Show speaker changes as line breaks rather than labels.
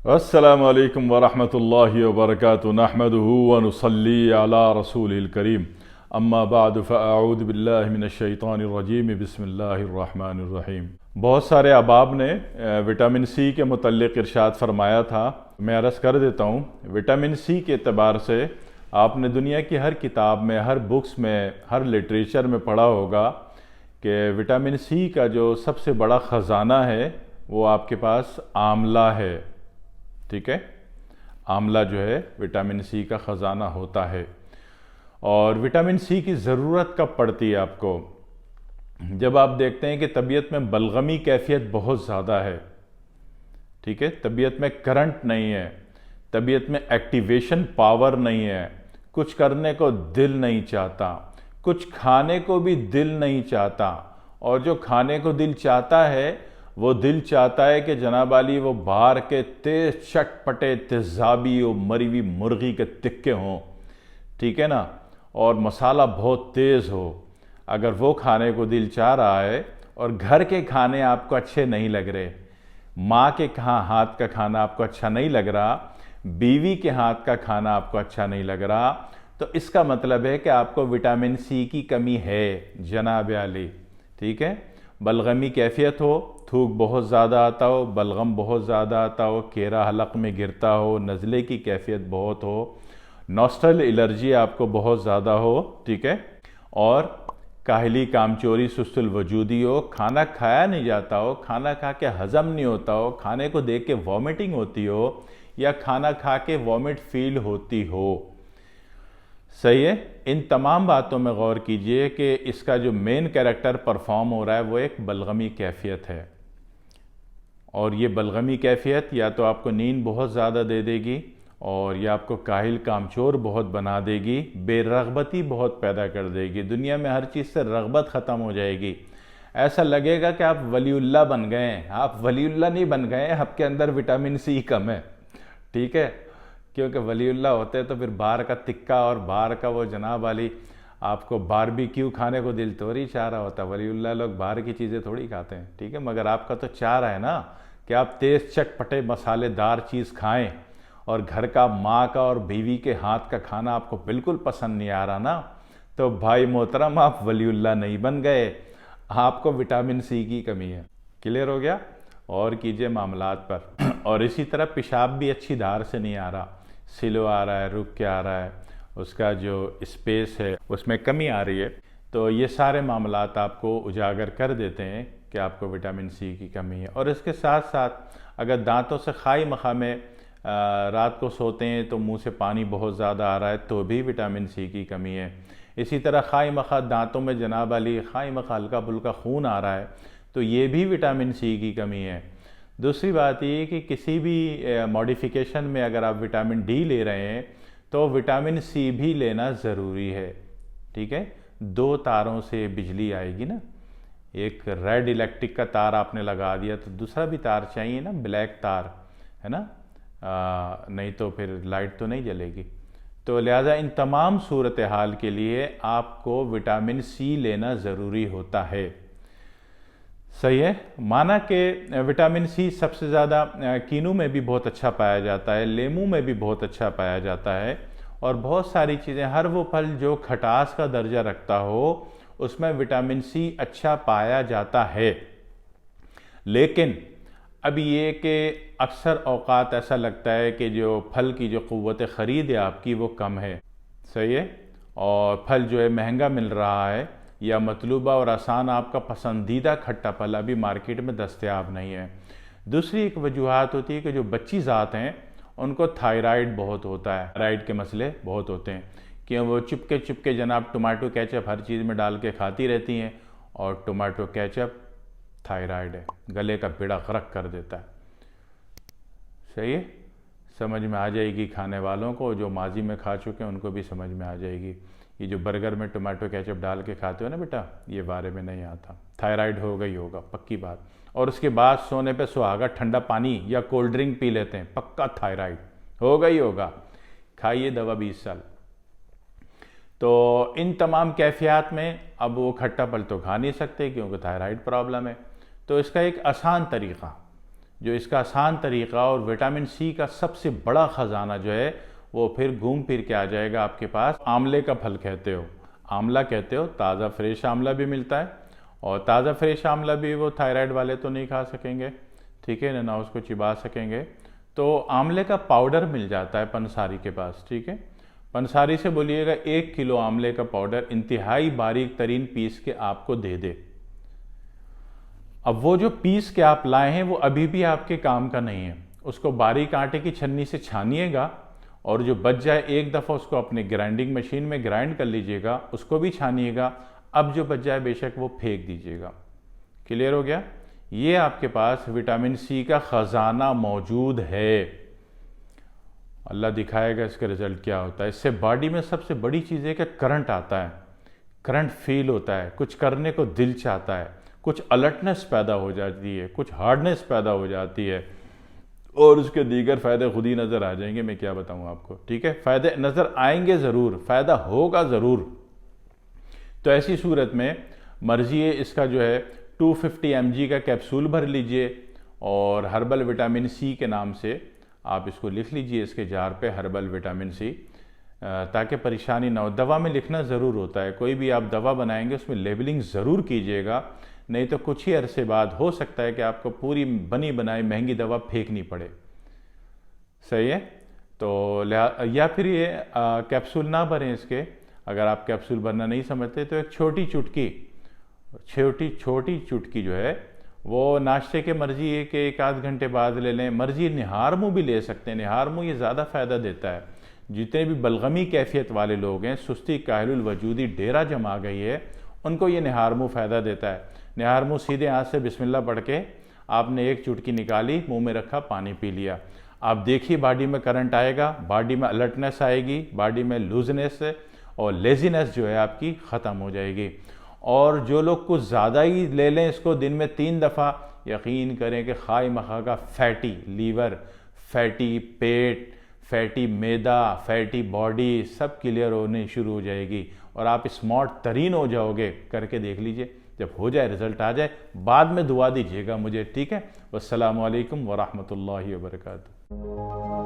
अस्सलामु अलैकुम वरहमतुल्लाहि वबरकातुहू नहमदुहू व नुसल्ली अला रसूलिल करीम अम्मा बाद फ़अऊज़ु बिल्लाहि मिनश शैतानिर रजीम बिस्मिल्लाहिर रहमानिर रहीम। बहुत सारे अहबाब ने विटामिन सी के मुतल्लिक़ इरशाद फरमाया था। मैं अर्ज़ कर देता हूँ, विटामिन सी के एतबार से आपने दुनिया की हर किताब में, हर बुक्स में, हर लिटरेचर में पढ़ा होगा कि विटामिन सी का जो सबसे बड़ा ख़जाना है वो आपके पास आंवला है। ठीक है, आंवला जो है विटामिन सी का ख़जाना होता है। और विटामिन सी की ज़रूरत कब पड़ती है आपको? जब आप देखते हैं कि तबीयत में बलगमी कैफियत बहुत ज़्यादा है। ठीक है, तबीयत में करंट नहीं है, तबीयत में एक्टिवेशन पावर नहीं है, कुछ करने को दिल नहीं चाहता, कुछ खाने को भी दिल नहीं चाहता, और जो खाने को दिल चाहता है वो दिल चाहता है कि जनाब वाली वो बाहर के तेज चटपटे तेज़ाबी और मरी हुई मुर्गी के तिक्के हों, ठीक है ना, और मसाला बहुत तेज़ हो। अगर वो खाने को दिल चाह रहा है और घर के खाने आपको अच्छे नहीं लग रहे, माँ के हाथ का खाना आपको अच्छा नहीं लग रहा, बीवी के हाथ का खाना आपको अच्छा नहीं लग रहा, तो इसका मतलब है कि आपको विटामिन सी की कमी है जनाब आली। ठीक है, बलगमी कैफियत हो, थूक बहुत ज़्यादा आता हो, बलगम बहुत ज़्यादा आता हो, केरा हलक में गिरता हो, नज़ले की कैफियत बहुत हो, नॉस्ट्रल एलर्जी आपको बहुत ज़्यादा हो, ठीक है, और काहली, कामचोरी, सुस्तुल वजूदी हो, खाना खाया नहीं जाता हो, खाना खा के हज़म नहीं होता हो, खाने को देख के वॉमिटिंग होती हो, या खाना खा के वॉमिट फील होती हो। सही है, इन तमाम बातों में गौर कीजिए कि इसका जो मेन कैरेक्टर परफॉर्म हो रहा है वो एक बलगमी कैफियत है। और ये बलगमी कैफियत या तो आपको नींद बहुत ज़्यादा दे देगी, और या आपको काहिल कामचोर बहुत बना देगी, बेरग़बती बहुत पैदा कर देगी, दुनिया में हर चीज़ से रग़बत ख़त्म हो जाएगी। ऐसा लगेगा कि आप वलीउल्लाह बन गए हैं। आप वलीउल्लाह नहीं बन गए हैं, आपके अंदर विटामिन सी कम है। ठीक है, क्योंकि वलीउल्लाह होते हैं तो फिर बाहर का तिक्का और बाहर का वो जनाब वाली आपको बारबेक्यू खाने को दिल थोड़ी चाह रहा होता। वलीउल्लाह लोग बाहर की चीज़ें थोड़ी खाते हैं। ठीक है, मगर आपका तो चाह रहा है ना कि आप तेज़ चटपटे मसालेदार चीज़ खाएं, और घर का, माँ का और बीवी के हाथ का खाना आपको बिल्कुल पसंद नहीं आ रहा ना, तो भाई मोहतरम आप वलीउल्लाह नहीं बन गए, आपको विटामिन सी की कमी है। क्लियर हो गया? और कीजिए मामलात पर। और इसी तरह पेशाब भी अच्छी धार से नहीं आ रहा, सिलो आ रहा है, रुक के आ रहा है, उसका जो स्पेस है उसमें कमी आ रही है, तो ये सारे मामलात आपको उजागर कर देते हैं कि आपको विटामिन सी की कमी है। और इसके साथ साथ अगर दांतों से खाई मखा में रात को सोते हैं तो मुंह से पानी बहुत ज़्यादा आ रहा है, तो भी विटामिन सी की कमी है। इसी तरह खाई मखा दांतों में जनाब अली खाई मखा हल्का फुल्का खून आ रहा है, तो ये भी विटामिन सी की कमी है। दूसरी बात ये कि किसी भी मॉडिफिकेशन में अगर आप विटामिन डी ले रहे हैं तो विटामिन सी भी लेना ज़रूरी है। ठीक है, दो तारों से बिजली आएगी ना, एक रेड इलेक्ट्रिक का तार आपने लगा दिया तो दूसरा भी तार चाहिए ना, ब्लैक तार, है ना, नहीं तो फिर लाइट तो नहीं जलेगी। तो लिहाजा इन तमाम सूरत हाल के लिए आपको विटामिन सी लेना ज़रूरी होता है। सही है, माना कि विटामिन सी सबसे ज़्यादा कीनू में भी बहुत अच्छा पाया जाता है, लेमू में भी बहुत अच्छा पाया जाता है, और बहुत सारी चीज़ें, हर वो फल जो खटास का दर्जा रखता हो उसमें विटामिन सी अच्छा पाया जाता है। लेकिन अब ये कि अक्सर औक़ात ऐसा लगता है कि जो फल की जो क़ुव्वत ख़रीद है आपकी वो कम है। सही है, और फल जो है महंगा मिल रहा है, या मतलूबा और आसान आपका पसंदीदा खट्टा फल अभी मार्केट में दस्तयाब नहीं है। दूसरी एक वजूहत होती है कि जो बच्ची ज़ात हैं उनको थायराइड बहुत होता है, थायराइड के मसले बहुत होते हैं कि वो चुपके चुपके जनाब टमाटो केचप हर चीज़ में डाल के खाती रहती हैं, और टमाटो केचप थायराइड है, गले का बेड़ा गर्क कर देता है। सही है, समझ में आ जाएगी खाने वालों को, जो माजी में खा चुके हैं उनको भी समझ में आ जाएगी। ये जो बर्गर में टमाटो केचप डाल के खाते हो ना बेटा, ये बारे में नहीं आता, थायराइड हो गई होगा पक्की बात। और उसके बाद सोने पे सुहागा ठंडा पानी या कोल्ड ड्रिंक पी लेते हैं, पक्का थायराइड हो गई होगा, खाइए दवा 20 साल। तो इन तमाम कैफियत में अब वो खट्टा फल तो खा नहीं सकते क्योंकि थायराइड प्रॉब्लम है। तो इसका एक आसान तरीक़ा जो इसका आसान तरीक़ा और विटामिन सी का सबसे बड़ा ख़जाना जो है वो फिर घूम फिर के आ जाएगा आपके पास। आंवले का फल कहते हो, आंवला कहते हो, ताज़ा फ्रेश आंवला भी मिलता है। और ताज़ा फ्रेश आंवला भी वो थायराइड वाले तो नहीं खा सकेंगे, ठीक है ना उसको चिबा सकेंगे। तो आंवले का पाउडर मिल जाता है पंसारी के पास, ठीक है। पंसारी से बोलिएगा 1 किलो आंवले का पाउडर इंतहाई बारीक तरीन पीस के आपको दे दे। अब वो जो पीस के आप लाए हैं वो अभी भी आपके काम का नहीं है, उसको बारीक आटे की छन्नी से छानिएगा और जो बच जाए एक दफ़ा उसको अपने ग्राइंडिंग मशीन में ग्राइंड कर लीजिएगा, उसको भी छानिएगा। अब जो बच जाए बेशक वो फेंक दीजिएगा। क्लियर हो गया? ये आपके पास विटामिन सी का ख़जाना मौजूद है। अल्लाह दिखाएगा इसका रिज़ल्ट क्या होता है। इससे बॉडी में सबसे बड़ी चीज़ है कि करंट आता है, करंट फील होता है, कुछ करने को दिल चाहता है, कुछ अलर्टनेस पैदा हो जाती है, कुछ हार्डनेस पैदा हो जाती है और उसके दीगर फ़ायदे खुद ही नज़र आ जाएंगे। मैं क्या बताऊँ आपको, ठीक है। फ़ायदे नज़र आएंगे ज़रूर, फ़ायदा होगा ज़रूर। तो ऐसी सूरत में मर्जी है इसका जो है 250 mg का कैप्सूल भर लीजिए और हर्बल विटामिन सी के नाम से आप इसको लिख लीजिए इसके जार पे, हर्बल विटामिन सी, ताकि परेशानी ना हो। दवा में लिखना ज़रूर होता है, कोई भी आप दवा बनाएंगे उसमें लेबलिंग ज़रूर कीजिएगा, नहीं तो कुछ ही अरसे बाद हो सकता है कि आपको पूरी बनी बनाई महंगी दवा फेंकनी पड़े। सही है? तो या फिर ये कैप्सूल ना भरें इसके, अगर आप कैप्सूल भरना नहीं समझते तो एक छोटी चुटकी जो है वो नाश्ते के मर्जी है कि 1 आध घंटे बाद ले लें, मर्जी निहार मुँह भी ले सकते हैं। निहार मुँह ये ज़्यादा फ़ायदा देता है। जितने भी बलगमी कैफियत वाले लोग हैं, सुस्ती काहिलुल वजूदी डेरा जमा गई है, उनको ये निहार मुँह फ़ायदा देता है। निहार मुँह सीधे हाथ से बिस्मिल्लाह पढ़ के आपने एक चुटकी निकाली, मुंह में रखा, पानी पी लिया। आप देखिए बॉडी में करंट आएगा, बॉडी में अलर्टनेस आएगी, बॉडी में लूजनेस और लेजीनेस जो है आपकी ख़त्म हो जाएगी। और जो लोग कुछ ज़्यादा ही ले लें इसको दिन में 3 दफ़ा, यकीन करें कि खाई मखा का फैटी लीवर, फैटी पेट, फैटी मैदा, फैटी बॉडी सब क्लियर होने शुरू हो जाएगी और आप स्मार्ट तरीन हो जाओगे। करके देख लीजिए, जब हो जाए रिज़ल्ट आ जाए बाद में दुआ दीजिएगा मुझे, ठीक है। वस्सलामु अलैकुम वरहमतुल्लाहि वबरकातुहू।